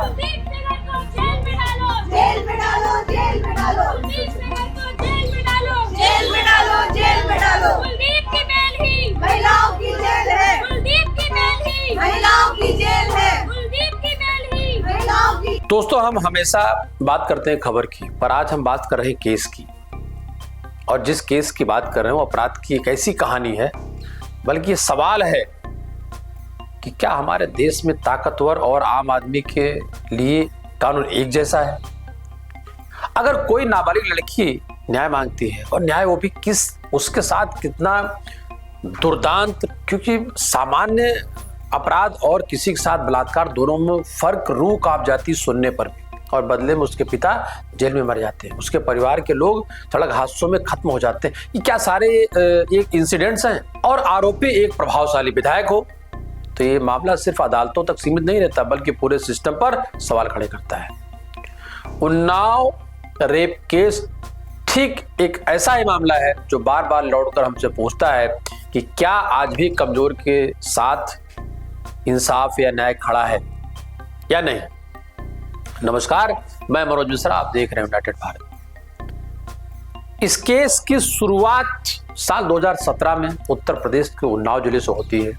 कुलदीप सेंगर को जेल में डालो, जेल में डालो, जेल में डालो, कुलदीप सेंगर को जेल में डालो, जेल में डालो, जेल में डालो। कुलदीप की बेल ही महिलाओं की जेल है, कुलदीप की बेल ही महिलाओं की जेल है, कुलदीप की बेल ही महिलाओं की। दोस्तों, हम हमेशा बात करते हैं खबर की, पर आज हम बात कर रहे हैं केस की। और जिस केस की बात कर रहे हैं वो अपराध की एक ऐसी कहानी है, बल्कि ये सवाल है कि क्या हमारे देश में ताकतवर और आम आदमी के लिए कानून एक जैसा है? अगर कोई नाबालिग लड़की न्याय मांगती है, और न्याय वो भी किस, उसके साथ कितना दुर्दांत, क्योंकि सामान्य अपराध और किसी के साथ बलात्कार दोनों में फर्क रूह कांप जाती सुनने पर भी, और बदले में उसके पिता जेल में मर जाते हैं, उसके परिवार के लोग सड़क हादसों में खत्म हो जाते हैं। ये क्या सारे एक इंसिडेंट्स हैं? और आरोपी एक प्रभावशाली विधायक हो तो ये मामला सिर्फ अदालतों तक सीमित नहीं रहता, बल्कि पूरे सिस्टम पर सवाल खड़े करता है। उन्नाव रेप केस ठीक एक ऐसा ही मामला है जो बार बार लौटकर हमसे पूछता है कि क्या आज भी कमजोर के साथ इंसाफ या न्याय खड़ा है या नहीं। नमस्कार, मैं मनोज मिश्रा, आप देख रहे हैं यूनाइटेड भारत। इस केस की शुरुआत साल 2017 में उत्तर प्रदेश के उन्नाव जिले से होती है।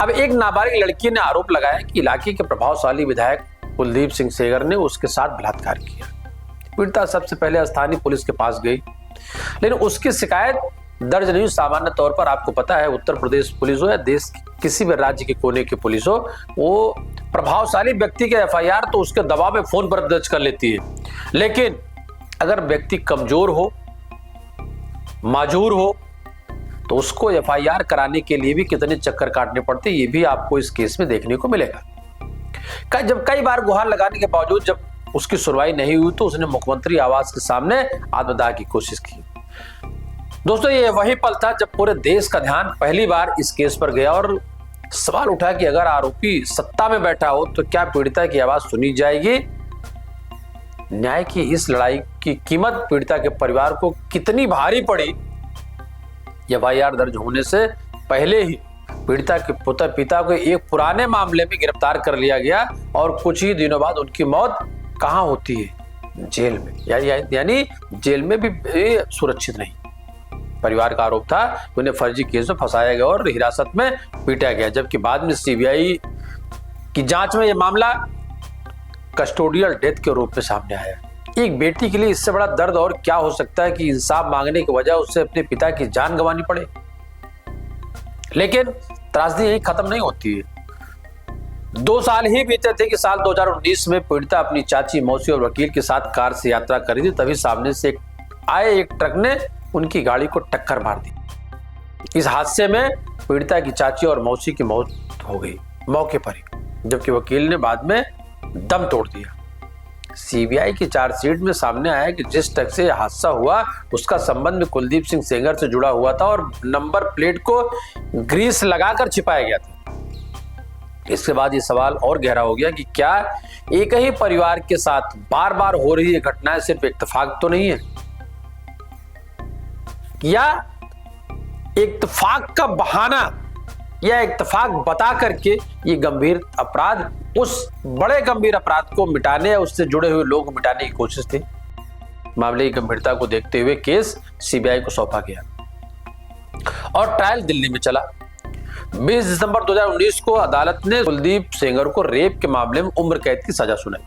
अब एक नाबालिग लड़की ने आरोप लगाया कि इलाके के प्रभावशाली विधायक कुलदीप सिंह सेंगर ने उसके साथ बलात्कार किया। पीड़िता सबसे पहले स्थानीय पुलिस के पास गई, लेकिन उसकी शिकायत दर्ज नहीं। सामान्य तौर पर आपको पता है, उत्तर प्रदेश पुलिस हो या देश किसी भी राज्य के कोने की पुलिस हो, वो प्रभावशाली व्यक्ति के एफआईआर तो उसके दबाव में फोन पर दर्ज कर लेती है। लेकिन अगर व्यक्ति कमजोर हो, माजूर हो, तो उसको एफआईआर कराने के लिए भी कितने चक्कर काटने पड़ते, ये भी आपको इस केस में देखने को मिलेगा। जब कई बार गुहार लगाने के बावजूद जब उसकी सुनवाई नहीं हुई तो उसने मुख्यमंत्री आवास के सामने आत्मदाह की कोशिश की। दोस्तों, ये वही पल था जब पूरे देश का ध्यान पहली बार इस केस पर गया और सवाल उठा कि अगर आरोपी सत्ता में बैठा हो तो क्या पीड़िता की आवाज सुनी जाएगी? न्याय की इस लड़ाई की कीमत पीड़िता के परिवार को कितनी भारी पड़ी? एफआईआर दर्ज होने से पहले ही पीड़िता के पिता को एक पुराने मामले में गिरफ्तार कर लिया गया और कुछ ही दिनों बाद उनकी मौत कहां होती है? जेल में। यानी जेल में भी सुरक्षित नहीं। परिवार का आरोप था कि उन्हें फर्जी केस में फंसाया गया और हिरासत में पीटा गया, जबकि बाद में सीबीआई की जांच में यह मामला कस्टोडियल डेथ के रूप में सामने आया। एक बेटी के लिए इससे बड़ा दर्द और क्या हो सकता है कि इंसाफ मांगने की वजह उससे अपने पिता की जान गंवानी पड़े। लेकिन त्रासदी यही खत्म नहीं होती है। 2 साल ही बीते थे कि साल 2019 में पीड़िता अपनी चाची, मौसी और वकील के साथ कार से यात्रा कर रही थी, तभी सामने से आए एक ट्रक ने उनकी गाड़ी को टक्कर मार दी। इस हादसे में पीड़िता की चाची और मौसी की मौत हो गई मौके पर ही, जबकि वकील ने बाद में दम तोड़ दिया। सीबीआई की चार्जशीट में सामने आया कि जिस ट्रक से हादसा हुआ उसका संबंध कुलदीप सिंह सेंगर से जुड़ा हुआ था और नंबर प्लेट को ग्रीस लगाकर छिपाया गया था। इसके बाद ये सवाल और गहरा हो गया कि क्या एक ही परिवार के साथ बार बार हो रही ये घटनाएं सिर्फ इत्तेफाक तो नहीं है, या इत्तेफाक का बहाना या इत्तेफाक बता करके ये गंभीर अपराध, उस बड़े गंभीर अपराध को मिटाने या उससे जुड़े हुए लोग मिटाने की कोशिश थी। मामले की गंभीरता को देखते हुए केस सीबीआई को सौंपा गया और ट्रायल दिल्ली में चला। 20 दिसंबर 2019 को अदालत ने कुलदीप सेंगर को रेप के मामले में उम्र कैद की सजा सुनाई,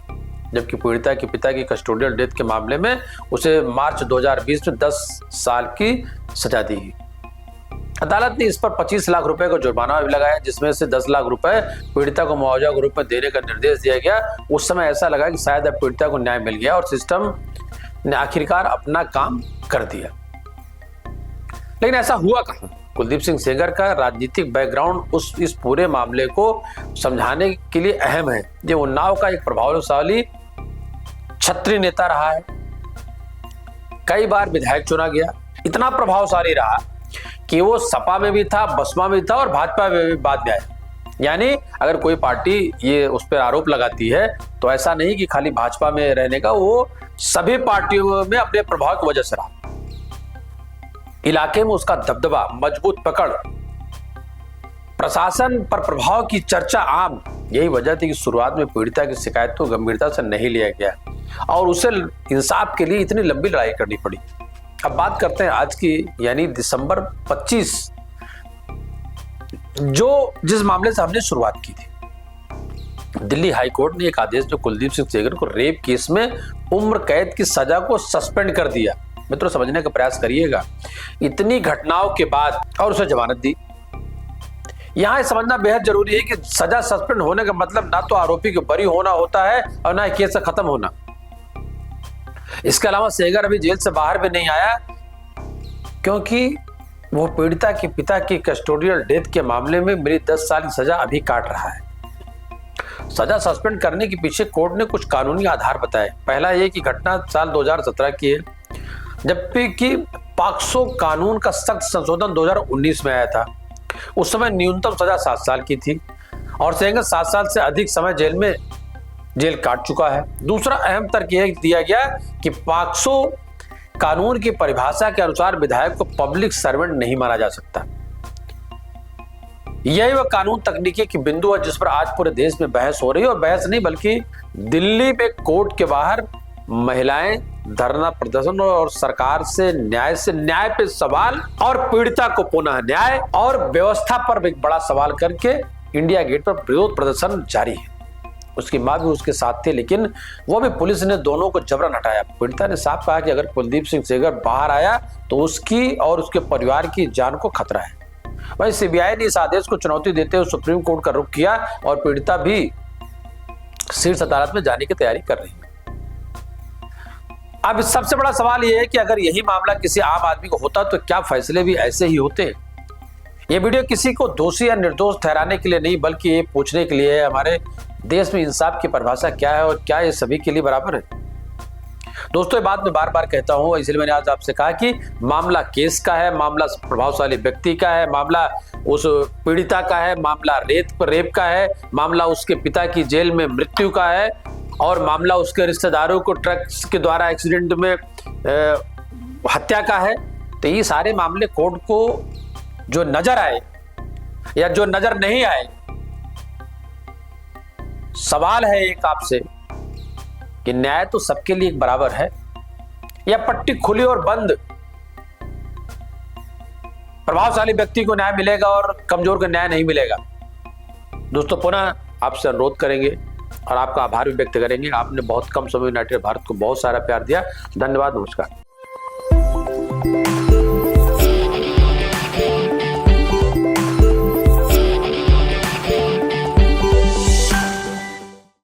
जबकि पीड़िता के पिता की कस्टोडियल डेथ के मामले में उसे मार्च 2020 में 10 साल की सजा दी गई। अदालत ने इस पर 25 लाख रुपए का जुर्माना भी लगाया, जिसमें से 10 लाख रुपए पीड़िता को मुआवजा के रूप में देने का निर्देश दिया गया। उस समय ऐसा लगा कि शायद अब पीड़िता को न्याय मिल गया और सिस्टम ने आखिरकार अपना काम कर दिया, लेकिन ऐसा हुआ कहां? कुलदीप सिंह सेंगर का राजनीतिक बैकग्राउंड इस पूरे मामले को समझाने के लिए अहम है। ये उन्नाव का एक प्रभावशाली क्षत्रिय नेता रहा है, कई बार विधायक चुना गया, इतना प्रभावशाली रहा कि वो सपा में भी था, बसपा में भी था और भाजपा में भी बाद में आया। यानी अगर कोई पार्टी ये उस पर आरोप लगाती है तो ऐसा नहीं कि खाली भाजपा में रहने का, वो सभी पार्टियों में अपने प्रभाव की वजह से रहा। इलाके में उसका दबदबा, मजबूत पकड़, प्रशासन पर प्रभाव की चर्चा आम, यही वजह थी कि शुरुआत में पीड़िता की शिकायत को गंभीरता से नहीं लिया गया और उसे इंसाफ के लिए इतनी लंबी लड़ाई करनी पड़ी। अब बात करते हैं आज की, यानी दिसंबर 25, जिस मामले से हमने शुरुआत की थी। दिल्ली हाई कोर्ट ने एक आदेश में कुलदीप सिंह सेंगर को रेप केस में उम्र कैद की सजा को सस्पेंड कर दिया। मित्रों, समझने का प्रयास करिएगा, इतनी घटनाओं के बाद, और उसे जमानत दी। यहां समझना बेहद जरूरी है कि सजा सस्पेंड होने का मतलब ना तो आरोपी को बरी होना होता है और ना केस खत्म होना। इसके अलावा सेंगर अभी जेल से बाहर भी नहीं आया, क्योंकि वो पीड़िता के पिता की कस्टोडियल डेथ के मामले में मिली 10 साल की सजा अभी काट रहा है। सजा सस्पेंड करने के पीछे कोर्ट ने कुछ कानूनी आधार बताए। पहला ये कि घटना साल 2017 की है, जबकि कि पॉक्सो कानून का सख्त संशोधन 2019 में आया था। उस समय न्यूनतम सजा 7 साल की थी और सेंगर 7 साल से अधिक समय जेल काट चुका है। दूसरा अहम तर्क यह दिया गया कि पॉक्सो कानून की परिभाषा के अनुसार विधायक को पब्लिक सर्वेंट नहीं माना जा सकता। यही वह कानून तकनीकी की बिंदु है जिस पर आज पूरे देश में बहस हो रही है, और बहस नहीं बल्कि दिल्ली में कोर्ट के बाहर महिलाएं धरना प्रदर्शन और सरकार से न्याय पे सवाल और पीड़िता को पुनः न्याय और व्यवस्था पर एक बड़ा सवाल करके इंडिया गेट पर विरोध प्रदर्शन जारी है। उसकी मां भी उसके साथ थे, लेकिन वो भी पुलिस ने दोनों को जबरन हटाया। पीड़िता ने साफ कहा कि अगर कुलदीप सिंह सेंगर बाहर आया तो उसकी और उसके परिवार की जान को खतरा है। वहीं सीबीआई ने इस आदेश को चुनौती देते हुए सुप्रीम कोर्ट का रुख किया और पीड़िता भी शीर्ष अदालत में जाने की तैयारी कर रही है। अब सबसे बड़ा सवाल यह है कि अगर यही मामला किसी आम आदमी को होता तो क्या फैसले भी ऐसे ही होते? यह वीडियो किसी को दोषी या निर्दोष ठहराने के लिए नहीं, बल्कि ये पूछने के लिए है हमारे देश में इंसाफ की परिभाषा क्या है और क्या ये सभी के लिए बराबर है। दोस्तों, ये बात मैं बार बार कहता हूं, इसलिए मैंने आज आपसे कहा कि मामला केस का है, मामला प्रभावशाली व्यक्ति का है, मामला उस पीड़िता का है, मामला रेप का है, मामला उसके पिता की जेल में मृत्यु का है, और मामला उसके रिश्तेदारों को ट्रक के द्वारा एक्सीडेंट में हत्या का है। तो ये सारे मामले कोर्ट को जो नजर आए या जो नजर नहीं आए, सवाल है एक आपसे कि न्याय तो सबके लिए बराबर है या पट्टी खुली और बंद? प्रभावशाली व्यक्ति को न्याय मिलेगा और कमजोर को न्याय नहीं मिलेगा? दोस्तों, पुनः आपसे अनुरोध करेंगे और आपका आभार भी व्यक्त करेंगे। आपने बहुत कम समय यूनाइटेड भारत को बहुत सारा प्यार दिया। धन्यवाद, नमस्कार।